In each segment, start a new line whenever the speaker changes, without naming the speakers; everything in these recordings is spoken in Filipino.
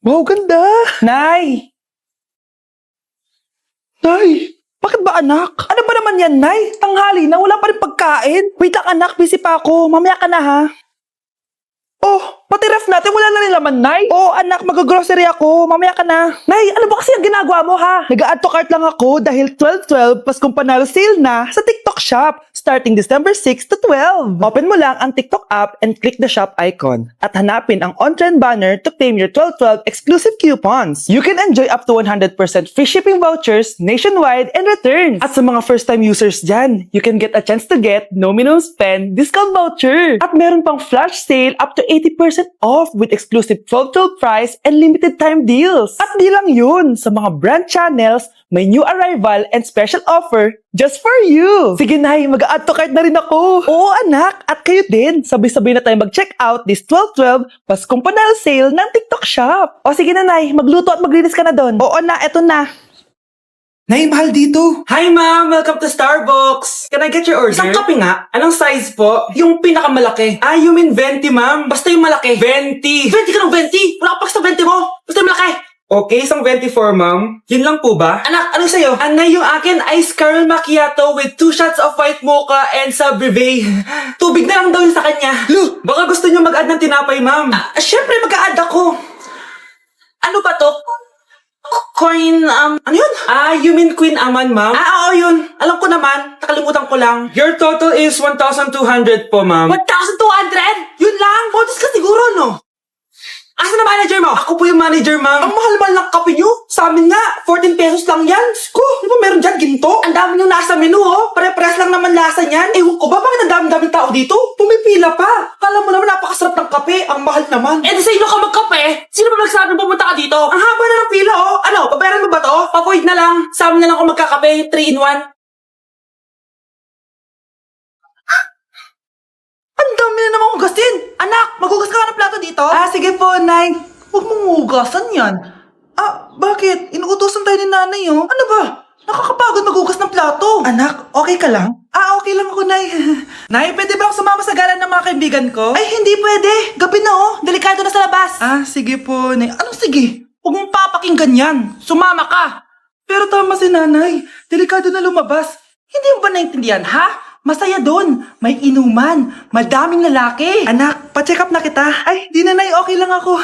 Wow, ganda!
Nay!
Nay, bakit ba anak?
Ano ba naman yan, Nay? Tanghali na, wala pa rin pagkain. Wait lang anak, busy pa ako. Mamaya ka na ha. Oh, pati ref natin, wala na rin laman, Nay. Oh, anak, mag-grocery ako. Mamaya ka na. Nay, ano ba kasi ang ginagawa mo, ha? Nag-add to cart lang ako dahil 12-12 Paskong Panalo sale na sa TikTok Shop starting December 6 to 12. Open mo lang ang TikTok app and click the shop icon at hanapin ang on-trend banner to claim your 12-12 exclusive coupons. You can enjoy up to 100% free shipping vouchers nationwide and returns. At sa mga first-time users dyan, you can get a chance to get no minimum spend discount voucher. At meron pang flash sale up to 80% off with exclusive 12-12 price and limited time deals. At di lang yun, sa mga brand channels, may new arrival and special offer just for you. Sige Nay, mag-add to cart na rin ako. Oo anak, at kayo din. Sabay-sabay na tayo mag-check out this 12-12 Paskong Panalo sale ng TikTok Shop. O sige na Nay, magluto at maglinis ka na doon. Oo na, eto na.
Nay, mahal dito.
Hi ma'am, welcome to Starbucks. Can I get your order? Isang kape nga. Anong size po? Yung pinakamalaki. Ah, you mean 20 ma'am? Basta yung malaki. 20. 20 ka ng 20? Wala ka pa sa 20 mo. Basta yung malaki. Okay, isang 24 ma'am. Yun lang po ba? Anak, ano sa'yo? Anay, yung akin ice caramel macchiato with 2 shots of white mocha and sa brevet. Tubig na lang daw yun sa kanya. Lu, baka gusto niyo mag-add ng tinapay ma'am. Syempre mag-add ako. Ano ba to? Coin, ano yun? Ah, you mean Queen Aman, ma'am? Ah, oo yun. Alam ko naman. Nakalimutan ko lang. Your total is 1,200 po, ma'am. 1,200? Yun lang? Modus ka siguro, no? Asa na manager mo? Ako po yung manager, ma'am. Ang mahal-mahal ng kape nyo. Sa amin nga, 14 pesos lang yan. Ko, di ba meron dyan ginto? Ang dami nyo nasa menu, oh. Pare-pares lang naman lasa niyan. Ewan ko ba, bakit ang dami-daming tao dito? Pumipila pa. Kala mo naman napakasarap ng kape. Ang mahal naman. Eh, di sa inyo ka magkape? Sino ba nagsabi pumunta ka dito? Ang haba na ng pila, oh. Ano, pabayaran mo ba to? Pa-void na lang. Sa amin na lang ako magkakape. 3-in-1. Ang dami na namang hugasin! Anak, maghugas ka ng plato dito? Ah, sige po, Nay. Huwag mong hugasan yan. Ah, bakit? Inuutosan tayo ni nanay, oh. Ano ba? Nakakapagod maghugas ng plato. Anak, okay ka lang? Ah, okay lang ako, Nay. Nay, pwede ba ako sumama sa gala ng mga kaibigan ko? Ay, hindi pwede. Gabi na, oh. Delikado na sa labas. Ah, sige po, Nay. Anong sige? Huwag mong papakinggan yan. Sumama ka. Pero tama si nanay. Delikado na lumabas. Hindi mo ba naintindihan, ha? Masaya doon. May inuman. Madaming lalaki. Anak, pa-check up na kita. Ay, di na okay lang ako.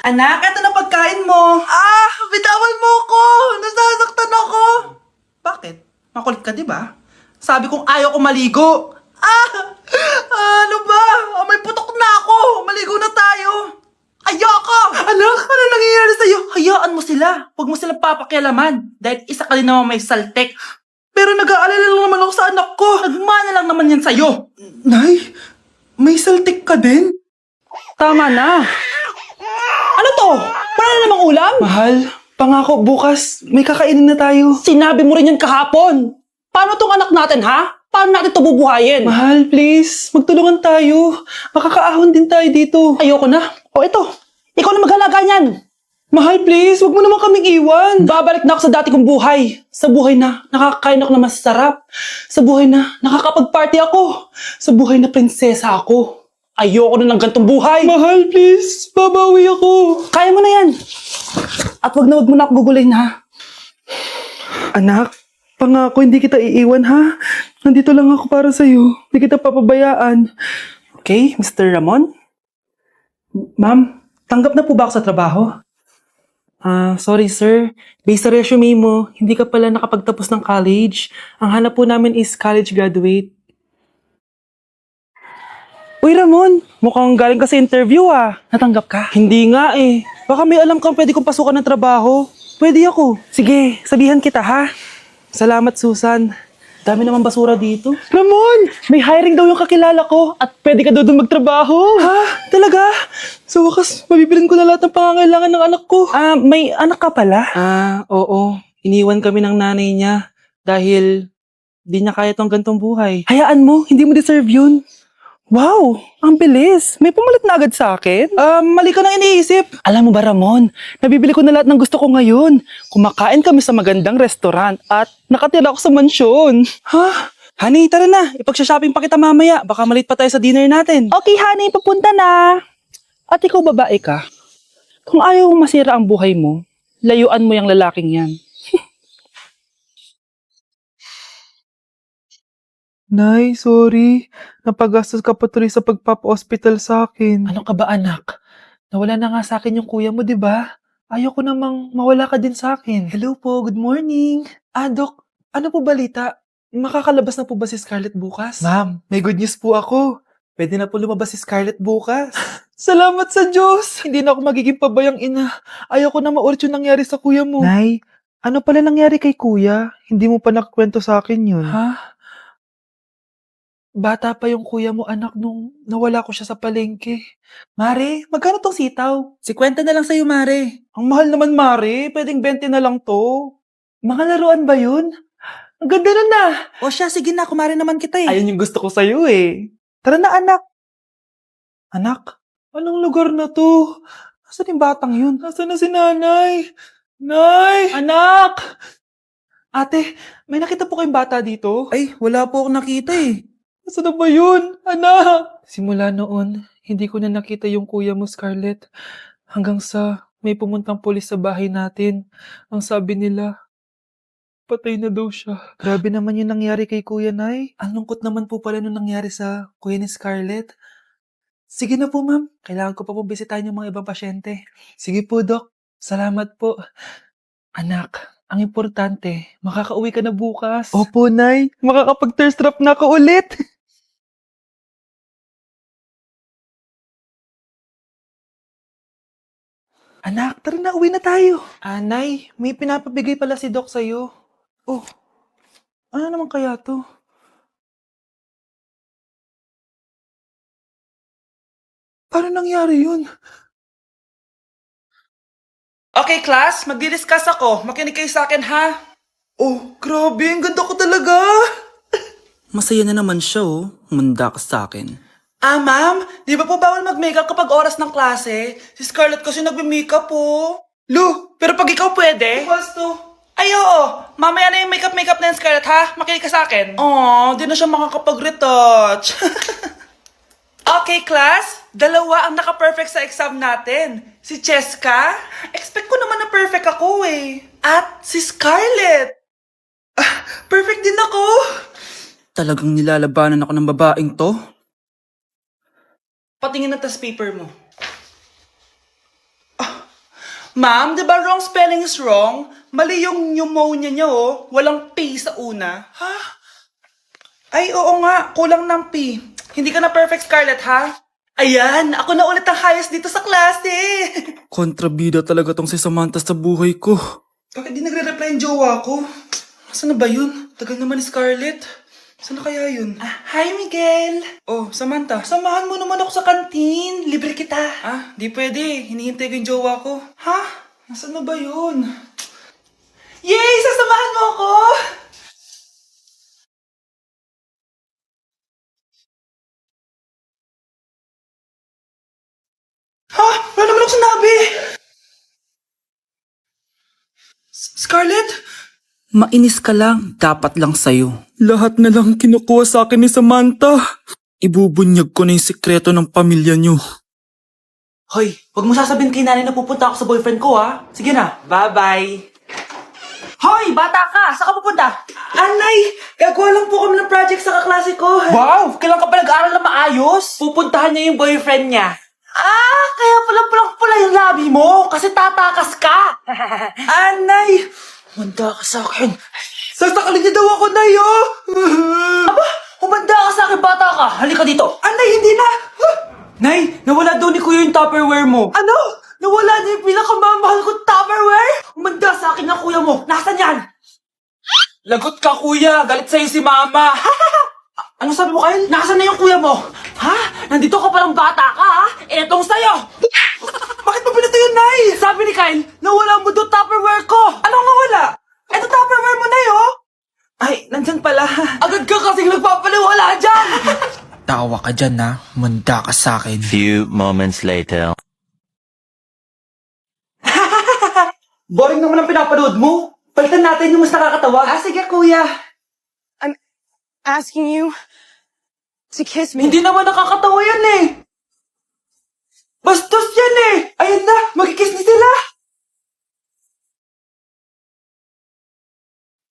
Anak, eto na pagkain mo. Ah, bitawan mo ko. Nasasaktan ako. Bakit? Makulit ka, di ba? Sabi kong ayaw ko maligo. Ah, ano ba? May putok na ako. Maligo na tayo. Ayoko! Anak, ano nangyayari sa'yo? Hayaan mo sila. Huwag mo silang papakialaman. Dahil isa ka din naman may saltek. Pero nag-aalala lang naman ako sa anak ko. Nagmana lang naman yan sa'yo.
Nay, may saltik ka din?
Tama na. Ano to? Para na namang ulam?
Mahal, pangako bukas may kakainin na tayo.
Sinabi mo rin yan kahapon. Paano tong anak natin, ha? Paano natin ito bubuhayin?
Mahal, please, magtulungan tayo. Makakaahon din tayo dito.
Ayoko na. O ito, ikaw na maghalaga niyan.
Mahal, please, wag mo naman kaming iwan.
Babalik na ako sa dati kong buhay. Sa buhay na nakakain ako na masarap. Sa buhay na nakakapag-party ako. Sa buhay na prinsesa ako. Ayoko na ng gantong buhay.
Mahal, please, babawi ako.
Kaya mo na yan. At wag mo na ako gugulin, ha?
Anak, pangako hindi kita iiwan, ha? Nandito lang ako para sa'yo. Hindi kita papabayaan.
Okay, Mr. Ramon? Ma'am, tanggap na po ba ako sa trabaho? Sorry sir. Based sa resume mo, hindi ka pala nakapagtapos ng college. Ang hanap po namin is college graduate. Uy Ramon, mukhang galing ka sa interview ah. Natanggap ka? Hindi nga eh. Baka may alam kang pwede kong pasukan ng trabaho. Pwede ako. Sige, sabihan kita ha. Salamat Susan. Dami naman basura dito.
Ramon!
May hiring daw yung kakilala ko at pwede ka daw doon magtrabaho.
Ha? Talaga? Sa wakas, mabibilin ko na lahat ng pangangailangan ng anak ko.
May anak ka pala?
Oo. Iniwan kami ng nanay niya dahil di niya kaya tong gantong buhay.
Hayaan mo, hindi mo deserve yun. Wow, ang bilis. May pumalit na agad sa akin.
Mali ka nang iniisip.
Alam mo ba Ramon, nabibili ko na lahat ng gusto ko ngayon. Kumakain kami sa magandang restaurant at nakatira ako sa mansyon.
Ha? Honey, tara na. Ipag-shopping pa kita mamaya. Baka malit pa tayo sa dinner natin.
Okay honey, papunta na. At ikaw babae ka?
Kung ayaw mong masira ang buhay mo, layuan mo yung lalaking yan.
Nay, sorry. Napagastos ka pa tuloy sa pagpapa-hospital sa akin. Ano ka ba, anak? Nawala na nga sa akin yung kuya mo, di ba? Ayoko namang mawala ka din sa akin. Hello po, good morning. Dok, ano po balita? Makakalabas na po ba si Scarlett bukas? Ma'am, may good news po ako. Pwede na po lumabas si Scarlett bukas. Salamat sa Diyos! Hindi na ako magiging pabayang ina. Ayoko na maulit yung nangyari sa kuya mo. Nay, ano pala nangyari kay kuya? Hindi mo pa nakakwento sa akin yun. Ha? Bata pa yung kuya mo, anak, nung nawala ko siya sa palengke. Mare, magkano tong sitaw? 50 na lang sa'yo, Mare. Ang mahal naman, Mare. Pwedeng 20 na lang to. Mga laruan ba yun? Ang ganda nun na. O siya, sige na, kumare naman kita eh. Ayun yung gusto ko sa'yo eh. Tara na, anak. Anak, anong lugar na to? Nasaan yung batang yun? Nasaan na si nanay? Nay! Anak! Ate, may nakita po kayong bata dito? Ay, wala po akong nakita eh. Nasaan na ba yun? Anak! Simula noon, hindi ko na nakita yung kuya mo, Scarlett. Hanggang sa may pumuntang pulis sa bahay natin. Ang sabi nila, patay na daw siya. Grabe naman yung nangyari kay Kuya Nay. Ang lungkot naman po pala nung nangyari sa kuya ni Scarlett. Sige na po, ma'am. Kailangan ko pa po bisitahin yung mga ibang pasyente. Sige po, Dok. Salamat po. Anak, ang importante, makakauwi ka na bukas. Opo, Nay. Makakapag-thirst trap na ako ulit. Anak, tara na, uwi na tayo. Nay, may pinapabigay pala si Doc sa'yo. Oh, ano naman kaya to? Paano nangyari yun?
Okay, class, magdi-discuss ako. Makinig kayo sa akin, ha?
Oh, grabe, ang ganda ko talaga.
Masaya na naman siya, oh. Manda ka sa akin. Ma'am, di ba po bawal mag-makeup kapag oras ng klase? Si Scarlett kasi nagbe-makeup po. Lu, pero pag ikaw pwede? Bukas to. Ay, oo. Mamaya na yung makeup na yung Scarlett, ha? Makinig ka sa akin. Di na siya makakapag-retouch. Okay, class. Dalawa ang naka-perfect sa exam natin. Si Cheska. Expect ko naman na perfect ako, eh. At si Scarlett. Perfect din ako. Talagang nilalabanan ako ng babaeng to. Patingin na test paper mo. Ma'am, di ba wrong spelling is wrong? Mali yung pneumonia niya, oh. Walang P sa una. Ha? Ay, oo nga. Kulang ng P. Hindi ka na perfect, Scarlett, ha? Ayan, ako na ulit ang highest dito sa klase. Kontrabida talaga tong si Samantha sa buhay ko. Bakit di nagre-reply yung jowa ko? Saan na ba yun? Tagal naman ni Scarlett. Saan na kaya yun? Hi, Miguel. Oh, Samantha, samahan mo naman ako sa kantin. Libre kita. Di pwede. Hinihintay ko yung jowa ko. Ha? Nasaan na ba yun? Yay! Sasamahan mo ako! Ha? Wala naman ako sinabi! Scarlett? Mainis ka lang. Dapat lang sa'yo. Lahat na lang kinukuha sa akin ni Samantha. Ibubunyag ko na yung sikreto ng pamilya niyo. Hoy, wag mo sasabihin kay nanay na pupunta ako sa boyfriend ko, ha? Sige na, bye-bye. Hoy, bata ka! Saan ka pupunta? Anay, gagawa lang po kami ng project sa kaklase ko. Wow! Kailan ka pa nag-aaral na maayos? Pupuntahan niya yung boyfriend niya. Kaya pula yung labi mo kasi tatakas ka. Anay, humanda ka sa akin. Sasakalin niya daw ako, Nay, oh. Aba, humanda ka sa akin, bata ka. Halika dito. Anay, hindi na. Nay, nawala daw ni Kuya yung Tupperware mo. Ano? Nawala na yung pinakamamahal kong Tupperware? Humanda sa akin ng kuya mo. Nasaan yan? Lagot ka, kuya. Galit sa'yo si mama. Ano sabi mo, Kyle? Nasaan na yung kuya mo? Ha? Nandito ka palang bata ka, ha? Etong sa'yo. Bakit mo pinato yun, Nay? Sabi ni Kyle, nawala mo doon Tupperware ko. Anong nawala? Eto Tupperware mo, Nay, oh. Ay, nandyan pala. Agad ka kasing nagpapaliwala dyan.
Tawa ka dyan, ha? Manda ka sa akin.
Few moments later.
Boring naman ang pinapanood mo. Palitan natin yung mas nakakatawa. Sige, kuya.
Asking you to kiss me.
Hindi naman nakakatawa yan, eh. Bastos yan eh! Ayan na, magkikiss na sila!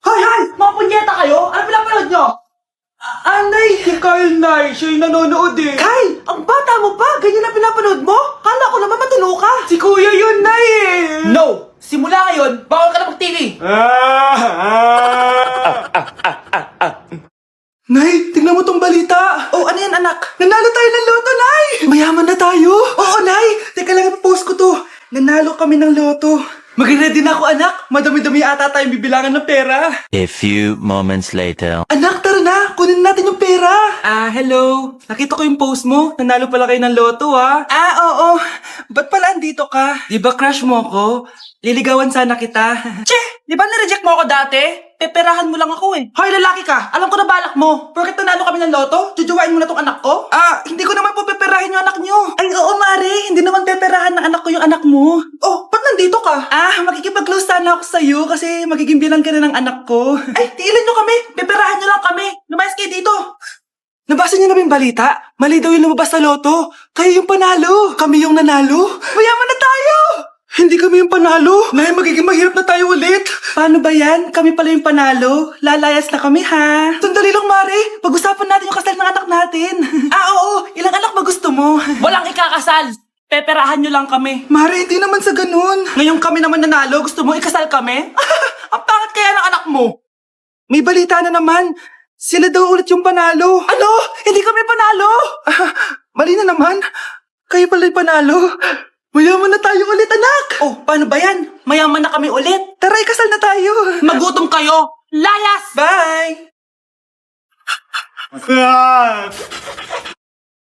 Hay! Mga punyeta kayo? Ano pinapanood nyo? Anay! Si Kyle, Nay. Siya yung nanonood eh. Kyle! Ang bata mo pa! Ganyan na pinapanood mo? Kala ko naman matino ka. Si Kuya yun, Nay eh. No! Simula ngayon, bawal ka na mag-TV. Nay, tingnan mo tong balita. Oh, ano yan, anak? Nanalo tayo ng loto, Nay! Mayaman na tayo? Oo, Nay! Teka lang, post ko to. Nanalo kami ng loto. Mag-ready na ako, anak. Madami-dami ata tayong bibilangan ng pera.
A few moments later.
Anak, tara na! Kunin natin yung pera! Hello! Nakita ko yung post mo. Nanalo pala kayo ng loto, ah. Oo. Ba't pala andito ka? Di ba crush mo ako? Liligawan sana kita. Che! Di ba nireject mo ako dati? Peperahan mo lang ako eh. Hoy, lalaki ka! Alam ko na balak mo. Porket nanalo kami ng loto, jujuwain mo na tong anak ko? Hindi ko naman po peperahin yung anak nyo. Ay, oo, Mari. Hindi naman peperahan ng anak ko yung anak mo. Oh, ba't nandito ka? Makikipag-close sana ako sa'yo kasi magiging bilang ka na ng anak ko. Ay, tiilan nyo kami. Peperahan nyo lang kami. Lumayas kayo dito. Nabasa niyo na ba yung balita? Mali daw yung lumabas sa loto. Kayo yung panalo. Kami yung nanalo. Mayaman na tayo! Hindi kami yung panalo. Nay, magiging mahirap na tayo ulit. Paano ba yan? Kami pala yung panalo. Lalayas na kami, ha? Sandali lang, Mari. Pag-usapan natin yung kasal ng anak natin. Oo. Ilang anak ba gusto mo? Walang ikakasal. Peperahan nyo lang kami. Mari, hindi naman sa ganun. Ngayong kami naman nanalo, gusto mo ikasal kami? Ang pangit kaya ng anak mo. May balita na naman. Sila daw ulit yung panalo. Ano? Hindi kami panalo. Mali na naman. Kayo pala yung panalo. Mayaman na tayo ulit, anak! Oh, paano ba yan? Mayaman na kami ulit. Tara, ikasal na tayo. Magutom kayo. Layas! Bye!